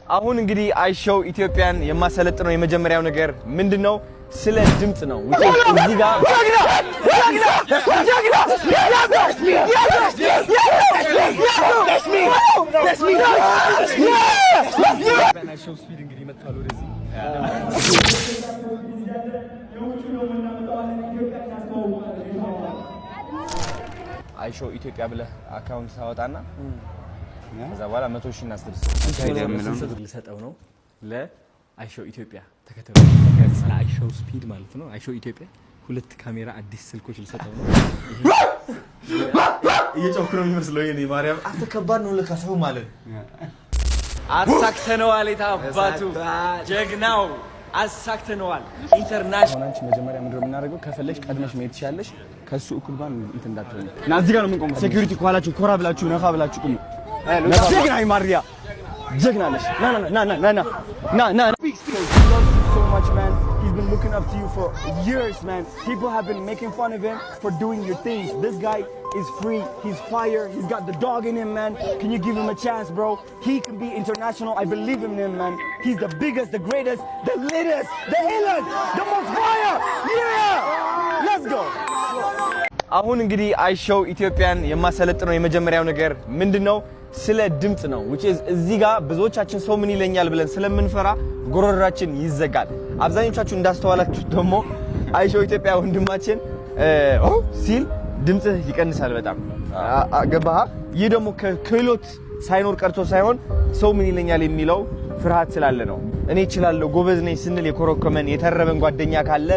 አሁን እንግዲህ አይሾው ኢትዮጵያን የማሰለጥነው የመጀመሪያው ነገር ምንድነው? ስለ ድምጽ ነው። እዚህ ጋር አይሾው ኢትዮጵያ ብለህ አካውንት ታወጣና ከዛ በኋላ 100,000 እናስደርስ ልሰጠው ነው ለአይሾው ኢትዮጵያ ተከተሉ። ስለ አይሾው ስፒድ ማለት ነው። አይሾው ኢትዮጵያ ሁለት ካሜራ አዲስ ስልኮች ልሰጠው ነው። እየጮኩ ነው የሚመስለው የኔ ማርያም አንተ ከባድ ነው ለካ ሰው ማለት አሳክተነዋል። የታባቱ ጀግናው አሳክተነዋል። ኢንተርናሽናል አንቺ መጀመሪያ ምንድነው የምናደርገው? ከፈለሽ ቀድመሽ መሄድ ትችያለሽ። ከሱ እኩል ባን እንትን እንዳትሆኝ እና እዚህ ጋር ነው የምንቆመው። ሴኩሪቲ ኳላችሁ ኮራ ብላችሁ ነፋ ብላችሁ ቁሙ። ጀግና ማሪያ ጀግና ነሽ። ና so much man. He's been looking up to you for years man. People have been making fun of him for doing your things. This guy is free. He's fire. He's got the dog in him man. Can you give him a chance bro? He can be international. I believe in him man. He's the biggest, the greatest, the latest, the illest, the most fire. Yeah! Let's go. አሁን እንግዲህ አይሾው ኢትዮጵያን የማሰለጥነው የመጀመሪያው ነገር ምንድነው? ስለ ድምጽ ነው። which is እዚህ ጋር ብዙዎቻችን ሰው ምን ይለኛል ብለን ስለምንፈራ ጎሮሮራችን ይዘጋል። አብዛኞቻችሁ እንዳስተዋላችሁ ደግሞ አይሾው ኢትዮጵያ ወንድማችን ሲል ድምጽ ይቀንሳል በጣም ገባህ? ይህ ደግሞ ከክህሎት ሳይኖር ቀርቶ ሳይሆን ሰው ምን ይለኛል የሚለው ፍርሃት ስላለ ነው። እኔ እችላለሁ ጎበዝ ነኝ ስንል የኮረኮመን የተረበን ጓደኛ ካለ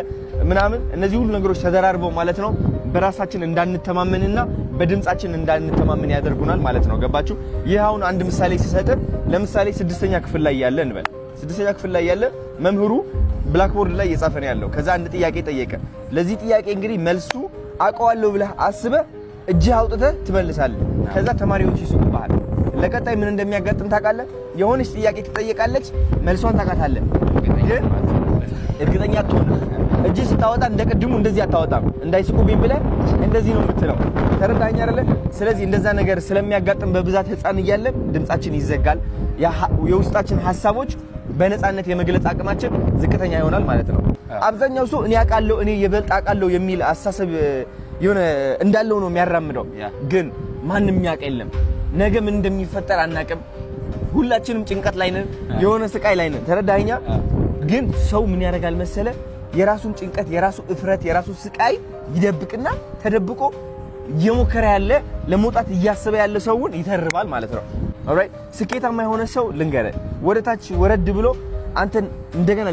ምናምን እነዚህ ሁሉ ነገሮች ተደራርበው ማለት ነው በራሳችን እንዳንተማመንና በድምጻችን እንዳንተማመን ያደርጉናል ማለት ነው። ገባችሁ? ይህ አሁን አንድ ምሳሌ ሲሰጥ ለምሳሌ 6ኛ ክፍል ላይ ያለ እንበል። 6ኛ ክፍል ላይ ያለ መምህሩ ብላክቦርድ ላይ እየጻፈ ነው ያለው። ከዛ አንድ ጥያቄ ጠየቀ። ለዚህ ጥያቄ እንግዲህ መልሱ አውቀዋለሁ ብለህ አስበህ እጅህ አውጥተህ ትመልሳለህ። ከዛ ተማሪዎች ይስቁብሃል። ለቀጣይ ምን እንደሚያጋጥም ታውቃለህ? የሆነች ጥያቄ ትጠየቃለች፣ መልሷን ታውቃታለህ፣ ግን እርግጠኛ አትሆንም። እጅ ስታወጣ እንደቀድሙ እንደዚህ አታወጣም። እንዳይስቁብኝ ብለህ እንደዚህ ነው የምትለው። ተረዳኸኝ አይደለ? ስለዚህ እንደዛ ነገር ስለሚያጋጥም በብዛት ህፃን እያለን ድምጻችን ይዘጋል። የውስጣችን ሐሳቦች በነፃነት የመግለጽ አቅማችን ዝቅተኛ ይሆናል ማለት ነው። አብዛኛው ሰው እኔ አውቃለሁ እኔ የበልጥ አውቃለሁ የሚል አስተሳሰብ የሆነ እንዳለው ነው የሚያራምደው። ግን ማንም የሚያውቅ የለም። ነገ ምን እንደሚፈጠር አናውቅም። ሁላችንም ጭንቀት ላይ ነን፣ የሆነ ስቃይ ላይ ነን። ተረዳኸኝ? ግን ሰው ምን ያደርጋል መሰለ የራሱን ጭንቀት የራሱ እፍረት የራሱ ስቃይ ይደብቅና ተደብቆ እየሞከረ ያለ ለመውጣት እያሰበ ያለ ሰውን ይተርባል ማለት ነው። ኦልራይት ስኬታማ የሆነ ሰው ልንገርህ ወደታች ወረድ ብሎ አንተን እንደገና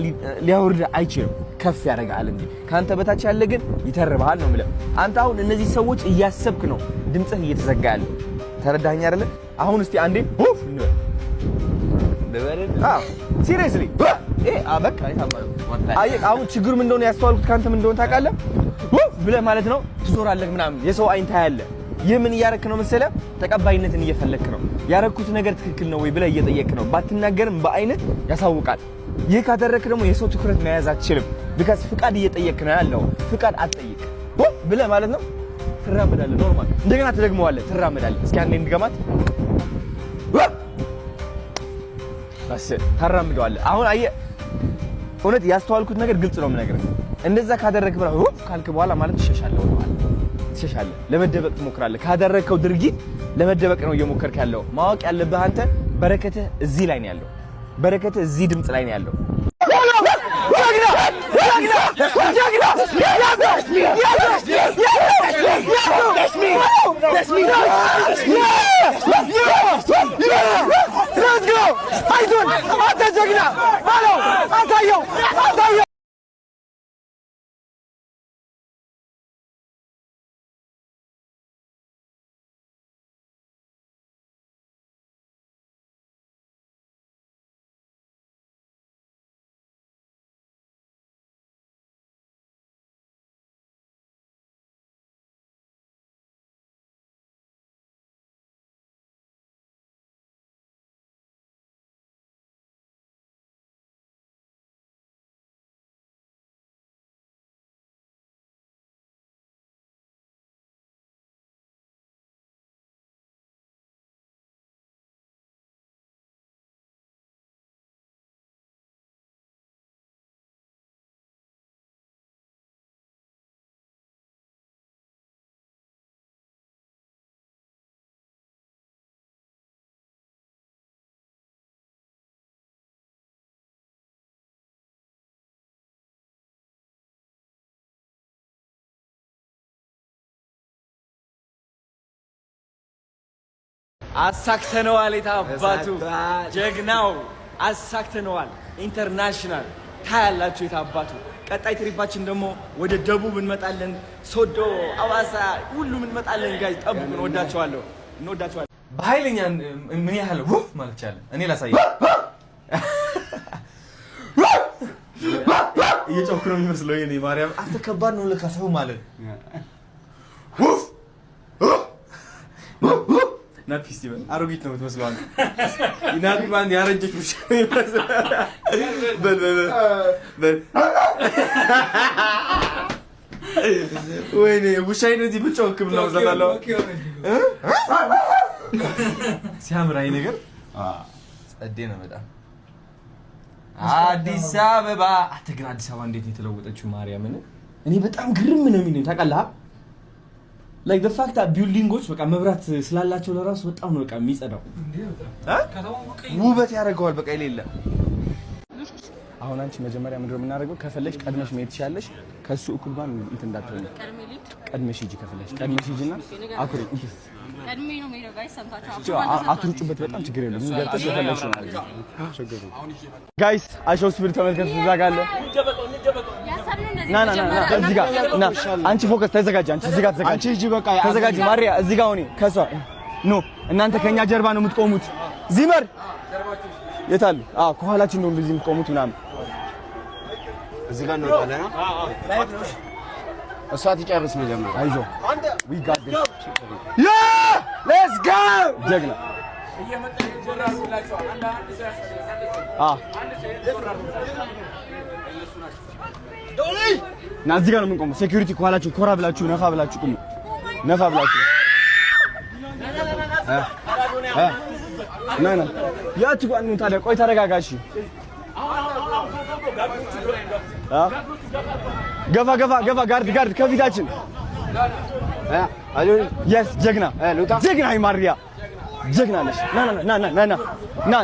ሊያወርድ አይችልም። ከፍ ያደርጋል እንጂ ካንተ በታች ያለ ግን ይተርባል ነው ማለት። አንተ አሁን እነዚህ ሰዎች እያሰብክ ነው ድምጽህ እየተዘጋ ያለ። ተረዳኸኝ አይደለ? አሁን እስቲ አንዴ ኡፍ ነው ሲሪየስሊ በቃ አሁን ችግሩ ምን እንደሆነ ያስተዋልኩት ካንተ ምን እንደሆነ ታውቃለህ ብለህ ማለት ነው ትዞራለህ ምናምን የሰው አይን ታያለህ። ይህ ምን እያረክ ነው መሰለህ? ተቀባይነትን እየፈለክ ነው። ያረኩት ነገር ትክክል ነው ወይ ብለህ እየጠየቅክ ነው። ባትናገርም በአይንህ ያሳውቃል። ይህ ካደረክ ደግሞ የሰው ትኩረት መያዝ አትችልም። ቢካዝ ፍቃድ እየጠየቅክ ነው ያለው። ፍቃድ አትጠይቅ ብለህ ማለት ነው ትራመዳለህ። ኖርማል እንደገና ትደግመዋለህ፣ ትራመዳለህ። እስኪ አንዴ እንድገማት ታራምደዋለህ። አሁን አየህ እውነት ያስተዋልኩት ነገር ግልጽ ነው የምነግርህ። እንደዛ ካደረክ በኋላ ካልክ በኋላ ማለት ትሸሻለህ፣ ትሸሻለህ፣ ለመደበቅ ትሞክራለህ። ካደረከው ድርጊት ለመደበቅ ነው እየሞከርክ ያለው። ማወቅ ያለብህ አንተ በረከትህ እዚህ ላይ ነው ያለው። በረከትህ እዚህ ድምጽ ላይ ነው ያለው። አሳክተነዋል። የታባቱ ጀግናው አሳክተነዋል። ኢንተርናሽናል ታያላችሁ። የታባቱ ቀጣይ ትሪፓችን ደግሞ ወደ ደቡብ እንመጣለን። ሶዶ፣ አዋሳ ሁሉም እንመጣለን። ጋይስ ጠብቁን። ወዳችኋለሁ። እንወዳችኋለን። በኃይለኛ ምን ያህል ውፍ ማለት ይቻላል። እኔ ላሳየው። እየጮኩ ነው የሚመስለው። የኔ ማርያም አንተ ከባድ ነው ለካ ሰው ማለት ውፍ ናፒ ስቲቨን አሮጊት ነው የምትመስለው አንተ። ናፒ ባንድ ያረጀች ውሻ ይመስላል። በል ወይኔ ውሻዬ እንደዚህ ብጮክም ነው ዘላለው ሲያምር አይ ነገር ጸዴ ነው በጣም። አዲስ አበባ አትግራ አዲስ አበባ እንዴት ነው የተለወጠችው ማርያምን። እኔ በጣም ግርም ነው የሚለኝ ታውቃለህ። like the fact that ቢልዲንጎች በቃ መብራት ስላላቸው ለራሱ በጣም ነው በቃ የሚጸዳው። ውበት ያደርገዋል በቃ የሌለ። አሁን አንቺ መጀመሪያ ምንድነው የምናደርገው? ከፈለሽ ቀድመሽ መሄድ ትችያለሽ። ከሱ እኩል ባን እንትን እንዳትሆኚ ቀድመሽ ሂጂ። ከፈለሽ ቀድመሽ ሂጂና አኩሪ ቀድሜ ነው የምሄደው። ጋይስ ሰምታችሁ አትሩጭበት። በጣም ችግር የለም። ምን ገብተሽ ከፈለሽ ነው ማለት ነው። ጋይስ አይሾው ስፒድ ተመልከቱ። እዛ ጋር አለ። ና እዚህ ጋር ና። አንቺ ፎከስ ተዘጋጅ። አንቺ እዚህ ጋር ተዘጋጅ። አንቺ ሂጂ በቃ ተዘጋጅ። ማሪያ እዚህ ጋር ሆኔ ከሷ ኖ እናንተ ከኛ ጀርባ ነው የምትቆሙት። ዚመር የታል? ከኋላችን ነው እንደዚህ የምትቆሙት ምናምን። እዚህ ጋር ነው ታለና እሷ ትጨርስ መጀመሪያ። አይዞህ we got this yeah let's go ጀግና ና እዚህ ጋር ነው የምንቆመው። ሴኩሪቲ ከኋላችሁ ኮራ ብላችሁ ነፋ ብላችሁ ቁሙ። ነፋ ብላችሁ ና ያቺ ጓኑ ታዲያ ቆይ ተረጋጋሽ። ገፋ ጋርድ ከፊታችን አሎ yes ጀግና ጀግና ማሪያ ጀግና ነሽ።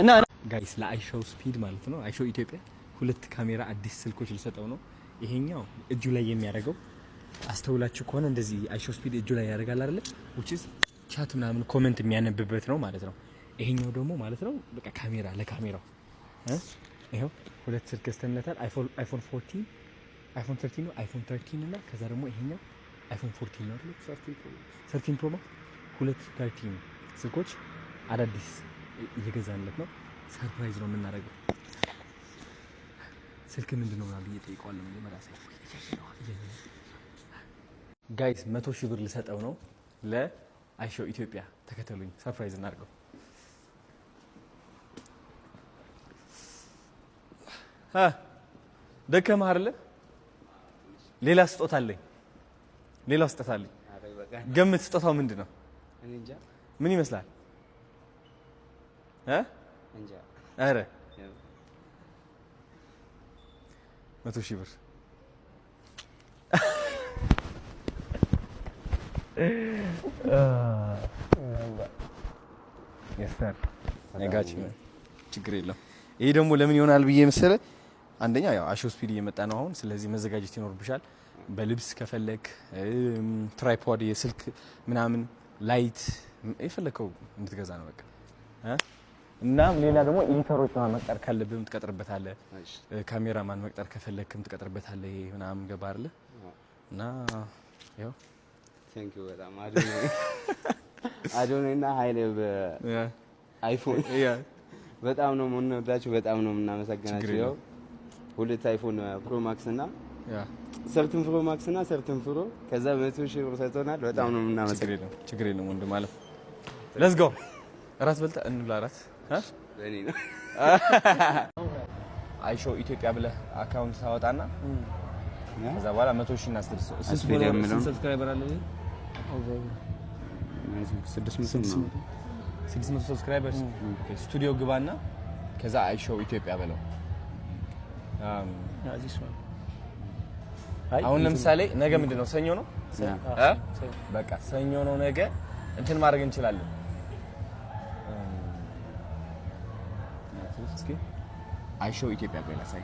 ና ጋይስ ለአይሾው ስፒድ ማለት ነው አይሾው ኢትዮጵያ ሁለት ካሜራ አዲስ ስልኮች ልሰጠው ነው። ይሄኛው እጁ ላይ የሚያደርገው አስተውላችሁ ከሆነ እንደዚህ አይሾው ስፒድ እጁ ላይ ያደርጋል አይደል? which is ቻት ምናምን ኮሜንት የሚያነብበት ነው ማለት ነው። ይሄኛው ደግሞ ማለት ነው በቃ ካሜራ ለካሜራው ይሄው ሁለት ስልክ ገዝተንለታል። አይፎን 14 አይፎን 13 ነው አይፎን 13 እና ከዛ ደግሞ ይሄኛው አይፎን 14 ነው አይደል? 13 ፕሮ ማክስ ሁለት 13 ስልኮች አዳዲስ እየገዛንለት ነው። ሰርፕራይዝ ነው የምናደርገው። ስልክ ምንድነው ማለት እየጠይቀዋለሁ ለማራሴ ጋይስ 100,000 ብር ልሰጠው ነው ለአይሾው ኢትዮጵያ። ተከተሉኝ፣ ሰርፕራይዝ እናድርገው። ደከመህ አይደለ? ሌላ ስጦታ አለኝ። ገምት፣ ስጦታው ምንድን ነው? እኔ እንጃ። ምን ይመስላል? እንጃ። ኧረ 100,000 ብር የስተር ነጋች ችግር የለም። ይሄ ደግሞ ለምን ይሆናል ብዬ መሰለ አንደኛ ያው አይሾው ስፒድ እየመጣ ነው አሁን። ስለዚህ መዘጋጀት ይኖርብሻል። በልብስ ከፈለክ ትራይፖድ፣ የስልክ ምናምን ላይት የፈለከው እንድትገዛ ነው በቃ። እና ሌላ ደግሞ ኢዲተሮች መቅጠር ካለብህም ትቀጥርበታለህ። ካሜራማን መቅጠር ከፈለክም ትቀጥርበታለህ። ይሄ ምናምን ገባ አይደለ? እና ያው ቴንክ ዩ በጣም አዶኔና ኃይሌ አይፎን በጣም ነው የምንወዳችሁ፣ በጣም ነው የምናመሰግናችሁ። ያው ሁለት አይፎን ፕሮ ማክስ እና ሰርትን ፕሮ ማክስ እና ሰርትን ፕሮ ከዛ 100,000 ብር ሰጥቶናል። በጣም ነው የምናመሰግነው። ችግር የለም ወንድም ማለት ሌትስ ጎ። ራስ በልታ እንብላ። ራስ በእኔ ነው አይሾው ኢትዮጵያ ብለህ አካውንት ታወጣና ከዛ በኋላ 100,000 እናስደርስ። ሰብስክራይበር አለ 600 ሰብስክራይበርስ። ስቱዲዮ ግባና ከዛ አይሾው ኢትዮጵያ በለው። አሁን ለምሳሌ ነገ ምንድነው? ሰኞ ነው። በቃ ሰኞ ነው። ነገ እንትን ማድረግ እንችላለን። እስኪ አይሾው ኢትዮጵያ ቆይ ላሳይ።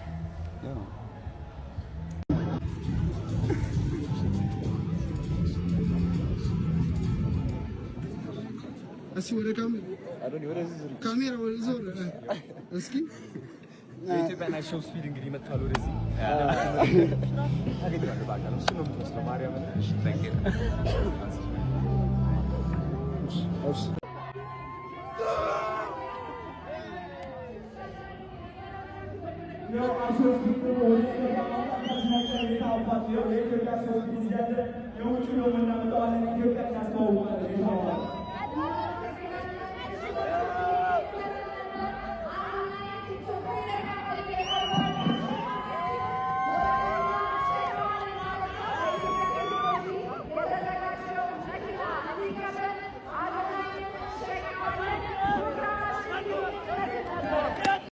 እሺ ወደ ካሜራ አዶኒ ወደዚህ ዙሪ ካሜራው ዞር እስኪ የኢትዮጵያ ናሽናል ስፒድ እንግዲህ መጥቷል ወደዚህ አገኘዋለሁ ባቃለ እሱ ነው የምትወስደው ማርያም እሺ ታንክ ዩ እሺ ያው አሶስ ቢሆን ወደ ከታችናቸው አባት የኢትዮጵያ ሰው ቢዝ ያለ የውጭ ነው የምናመጣው ኢትዮጵያ ያስተዋውቃል